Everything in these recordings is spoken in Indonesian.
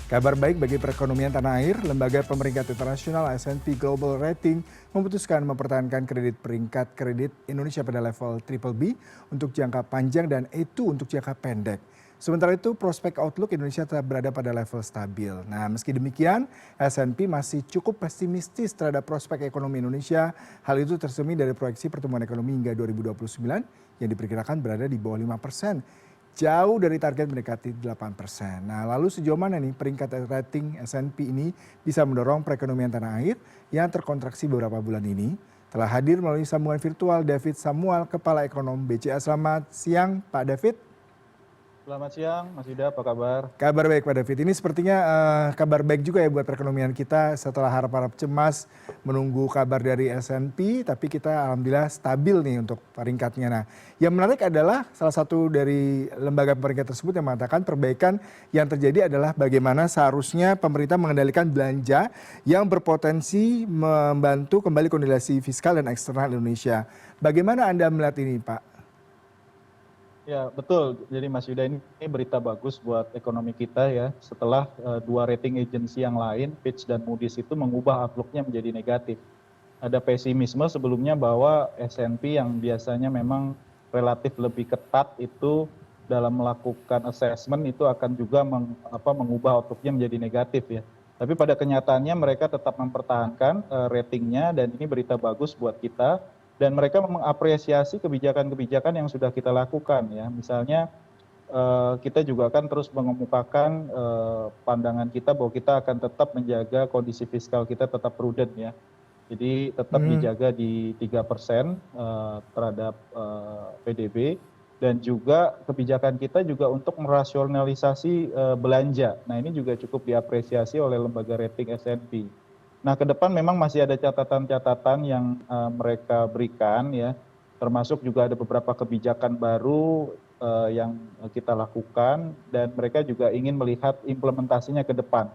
Kabar baik bagi perekonomian tanah air, lembaga pemeringkat internasional S&P Global Rating memutuskan mempertahankan peringkat kredit Indonesia pada level triple B untuk jangka panjang dan A2 untuk jangka pendek. Sementara itu, prospek outlook Indonesia tetap berada pada level stabil. Nah, meski demikian, S&P masih cukup pesimistis terhadap prospek ekonomi Indonesia. Hal itu tercermin dari proyeksi pertumbuhan ekonomi hingga 2029 yang diperkirakan berada di bawah 5%. Jauh dari target mendekati 8%. Nah, lalu sejauh mana nih peringkat rating S&P ini bisa mendorong perekonomian tanah air yang terkontraksi beberapa bulan ini? Telah hadir melalui sambungan virtual David Samuel, Kepala Ekonom BCA. Selamat siang, Pak David. Selamat siang, Mas Yuda, apa kabar? Kabar baik Pak David. Ini sepertinya kabar baik juga ya buat perekonomian kita setelah harap-harap cemas menunggu kabar dari S&P, tapi kita alhamdulillah stabil nih untuk peringkatnya. Nah, yang menarik adalah salah satu dari lembaga peringkat tersebut yang mengatakan perbaikan yang terjadi adalah bagaimana seharusnya pemerintah mengendalikan belanja yang berpotensi membantu kembali kondisi fiskal dan eksternal Indonesia. Bagaimana Anda melihat ini, Pak? Ya, betul. Jadi Mas Yuda, ini berita bagus buat ekonomi kita ya. Setelah dua rating agency yang lain, Fitch dan Moody's itu mengubah outlook-nya menjadi negatif. Ada pesimisme sebelumnya bahwa S&P yang biasanya memang relatif lebih ketat itu dalam melakukan assessment itu akan juga mengubah outlook-nya menjadi negatif ya. Tapi pada kenyataannya mereka tetap mempertahankan ratingnya dan ini berita bagus buat kita. Dan mereka mengapresiasi kebijakan-kebijakan yang sudah kita lakukan ya. Misalnya kita juga akan terus mengemukakan pandangan kita bahwa kita akan tetap menjaga kondisi fiskal kita tetap prudent ya. Jadi tetap dijaga di 3% terhadap PDB dan juga kebijakan kita juga untuk merasionalisasi belanja. Nah, ini juga cukup diapresiasi oleh lembaga rating S&P. Nah, ke depan memang masih ada catatan-catatan yang mereka berikan ya, termasuk juga ada beberapa kebijakan baru yang kita lakukan dan mereka juga ingin melihat implementasinya ke depan.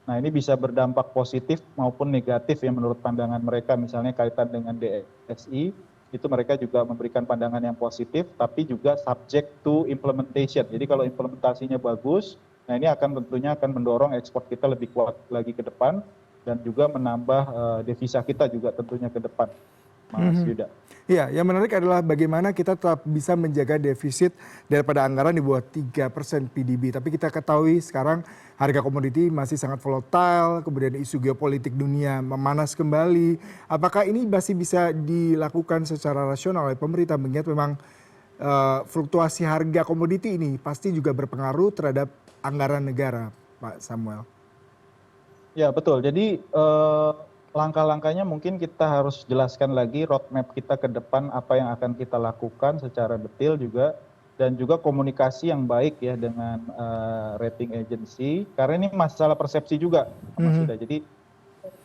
Nah, ini bisa berdampak positif maupun negatif ya menurut pandangan mereka, misalnya kaitan dengan DSI, itu mereka juga memberikan pandangan yang positif, tapi juga subject to implementation. Jadi kalau implementasinya bagus, nah ini tentunya akan mendorong ekspor kita lebih kuat lagi ke depan, dan juga menambah devisa kita juga tentunya ke depan, Mas Yuda. Iya, yang menarik adalah bagaimana kita tetap bisa menjaga defisit daripada anggaran di bawah 3% PDB. Tapi kita ketahui sekarang harga komoditi masih sangat volatile, kemudian isu geopolitik dunia memanas kembali. Apakah ini masih bisa dilakukan secara rasional oleh pemerintah mengingat memang fluktuasi harga komoditi ini pasti juga berpengaruh terhadap anggaran negara, Pak Samuel? Ya, betul. Jadi langkah-langkahnya mungkin kita harus jelaskan lagi roadmap kita ke depan apa yang akan kita lakukan secara detail juga dan juga komunikasi yang baik ya dengan rating agency karena ini masalah persepsi juga, Mas Yuda. Jadi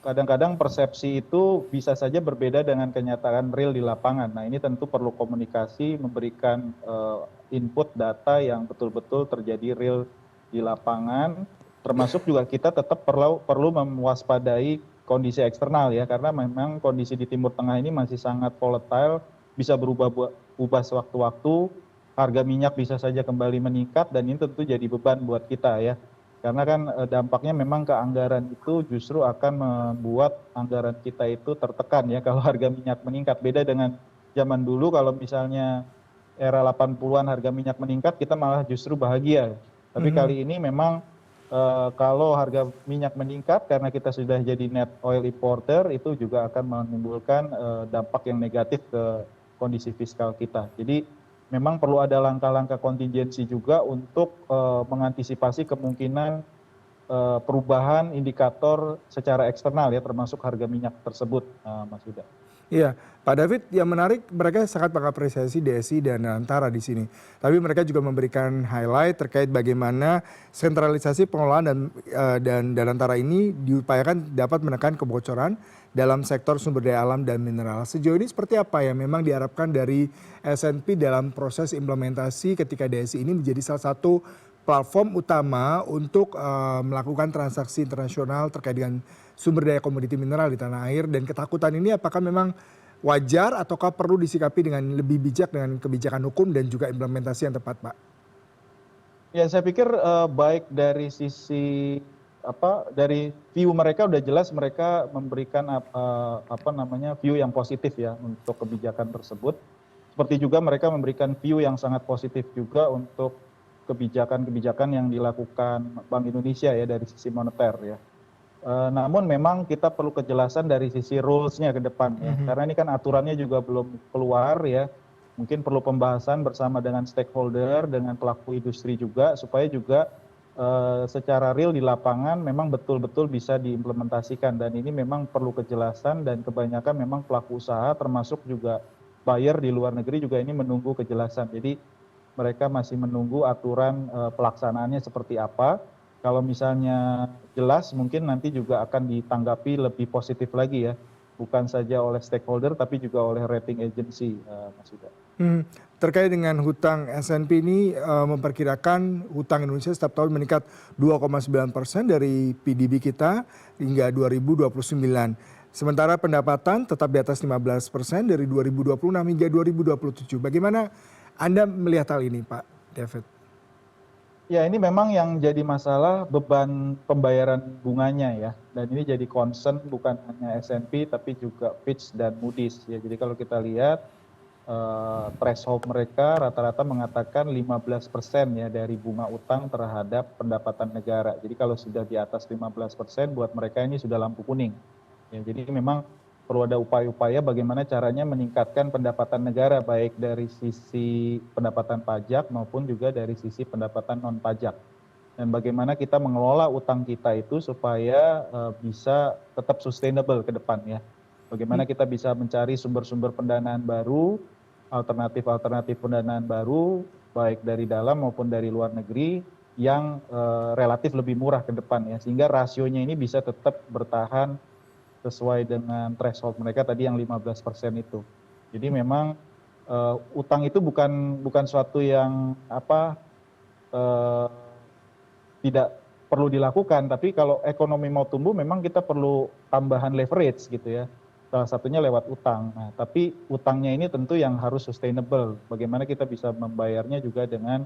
kadang-kadang persepsi itu bisa saja berbeda dengan kenyataan real di lapangan. Nah, ini tentu perlu komunikasi, memberikan input data yang betul-betul terjadi real di lapangan. Termasuk juga kita tetap perlu mewaspadai kondisi eksternal ya, karena memang kondisi di Timur Tengah ini masih sangat volatile, bisa berubah sewaktu-waktu, harga minyak bisa saja kembali meningkat dan ini tentu jadi beban buat kita ya. Karena kan dampaknya memang ke anggaran itu justru akan membuat anggaran kita itu tertekan ya kalau harga minyak meningkat. Beda dengan zaman dulu kalau misalnya era 80-an harga minyak meningkat kita malah justru bahagia. Tapi kali ini memang kalau harga minyak meningkat karena kita sudah jadi net oil importer itu juga akan menimbulkan dampak yang negatif ke kondisi fiskal kita. Jadi memang perlu ada langkah-langkah kontingensi juga untuk mengantisipasi kemungkinan perubahan indikator secara eksternal ya termasuk harga minyak tersebut, Mas Yuda. Iya, Pak David, yang menarik mereka sangat mengapresiasi DSI dan Antara di sini. Tapi mereka juga memberikan highlight terkait bagaimana sentralisasi pengelolaan dan Antara ini diupayakan dapat menekan kebocoran dalam sektor sumber daya alam dan mineral. Sejauh ini seperti apa yang memang diharapkan dari S&P dalam proses implementasi ketika DSI ini menjadi salah satu platform utama untuk melakukan transaksi internasional terkait dengan sumber daya komoditi mineral di tanah air, dan ketakutan ini apakah memang wajar ataukah perlu disikapi dengan lebih bijak dengan kebijakan hukum dan juga implementasi yang tepat, Pak? Ya, saya pikir baik dari sisi dari view mereka udah jelas mereka memberikan view yang positif ya untuk kebijakan tersebut. Seperti juga mereka memberikan view yang sangat positif juga untuk kebijakan-kebijakan yang dilakukan Bank Indonesia ya dari sisi moneter ya. Namun memang kita perlu kejelasan dari sisi rules-nya ke depan ya. Karena ini kan aturannya juga belum keluar ya. Mungkin perlu pembahasan bersama dengan stakeholder, dengan pelaku industri juga supaya juga secara real di lapangan memang betul-betul bisa diimplementasikan, dan ini memang perlu kejelasan, dan kebanyakan memang pelaku usaha termasuk juga buyer di luar negeri juga ini menunggu kejelasan. Jadi mereka masih menunggu aturan pelaksanaannya seperti apa. Kalau misalnya jelas mungkin nanti juga akan ditanggapi lebih positif lagi ya, bukan saja oleh stakeholder tapi juga oleh rating agency, Mas Yuda. Terkait dengan hutang S&P ini memperkirakan hutang Indonesia setiap tahun meningkat 2,9% dari PDB kita hingga 2029. Sementara pendapatan tetap di atas 15% dari 2026 hingga 2027. Bagaimana Anda melihat hal ini, Pak David? Ya, ini memang yang jadi masalah beban pembayaran bunganya ya. Dan ini jadi concern bukan hanya S&P tapi juga Fitch dan Moody's ya. Jadi kalau kita lihat threshold mereka rata-rata mengatakan 15% ya dari bunga utang terhadap pendapatan negara. Jadi kalau sudah di atas 15% buat mereka ini sudah lampu kuning. Ya, jadi memang perlu ada upaya-upaya bagaimana caranya meningkatkan pendapatan negara baik dari sisi pendapatan pajak maupun juga dari sisi pendapatan non pajak, dan bagaimana kita mengelola utang kita itu supaya bisa tetap sustainable ke depan ya. Bagaimana kita bisa mencari sumber-sumber pendanaan baru, alternatif-alternatif pendanaan baru baik dari dalam maupun dari luar negeri yang relatif lebih murah ke depan ya, sehingga rasionya ini bisa tetap bertahan sesuai dengan threshold mereka tadi yang 15% itu. Jadi memang utang itu bukan suatu yang tidak perlu dilakukan, tapi kalau ekonomi mau tumbuh memang kita perlu tambahan leverage gitu ya. Salah satunya lewat utang. Nah, tapi utangnya ini tentu yang harus sustainable. Bagaimana kita bisa membayarnya juga dengan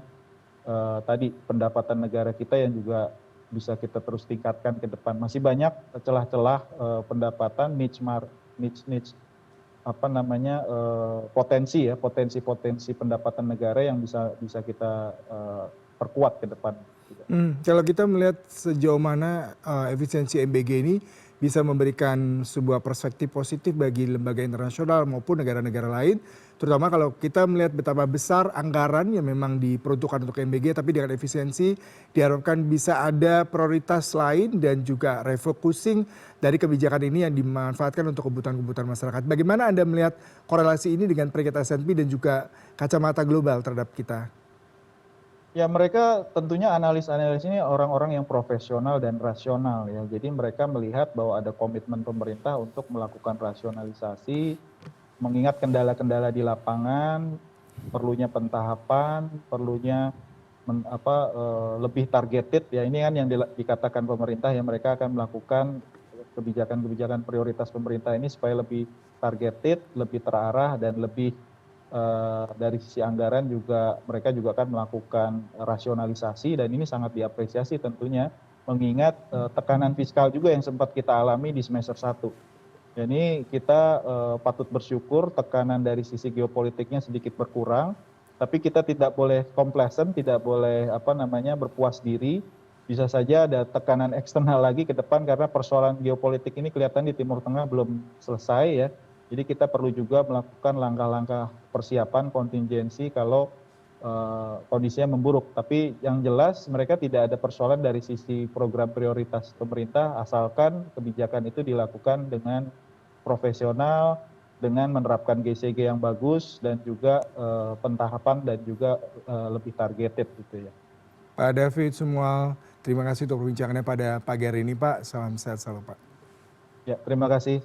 tadi pendapatan negara kita yang juga bisa kita terus tingkatkan ke depan. Masih banyak celah-celah pendapatan niche potensi pendapatan negara yang bisa kita perkuat ke depan. Kalau kita melihat sejauh mana efisiensi MBG ini bisa memberikan sebuah perspektif positif bagi lembaga internasional maupun negara-negara lain, terutama kalau kita melihat betapa besar anggaran yang memang diperuntukkan untuk MBG, tapi dengan efisiensi diharapkan bisa ada prioritas lain dan juga refocusing dari kebijakan ini yang dimanfaatkan untuk kebutuhan-kebutuhan masyarakat. Bagaimana Anda melihat korelasi ini dengan peringkat S&P dan juga kacamata global terhadap kita? Ya, mereka tentunya analis-analis ini orang-orang yang profesional dan rasional ya. Jadi mereka melihat bahwa ada komitmen pemerintah untuk melakukan rasionalisasi, mengingat kendala-kendala di lapangan, perlunya pentahapan, perlunya lebih targeted ya. Ini kan yang dikatakan pemerintah ya, mereka akan melakukan kebijakan-kebijakan prioritas pemerintah ini supaya lebih targeted, lebih terarah, dan lebih dari sisi anggaran juga mereka juga akan melakukan rasionalisasi, dan ini sangat diapresiasi tentunya mengingat tekanan fiskal juga yang sempat kita alami di semester 1. Jadi kita patut bersyukur tekanan dari sisi geopolitiknya sedikit berkurang, tapi kita tidak boleh complacent, tidak boleh berpuas diri. Bisa saja ada tekanan eksternal lagi ke depan karena persoalan geopolitik ini kelihatan di Timur Tengah belum selesai ya. Jadi kita perlu juga melakukan langkah-langkah persiapan kontingensi kalau kondisinya memburuk. Tapi yang jelas mereka tidak ada persoalan dari sisi program prioritas pemerintah, asalkan kebijakan itu dilakukan dengan profesional, dengan menerapkan GCG yang bagus, dan juga pentahapan dan juga lebih targeted gitu ya. Pak David Sumual, terima kasih untuk perbincangannya pada pagi hari ini Pak. Salam sehat selalu Pak. Ya, terima kasih.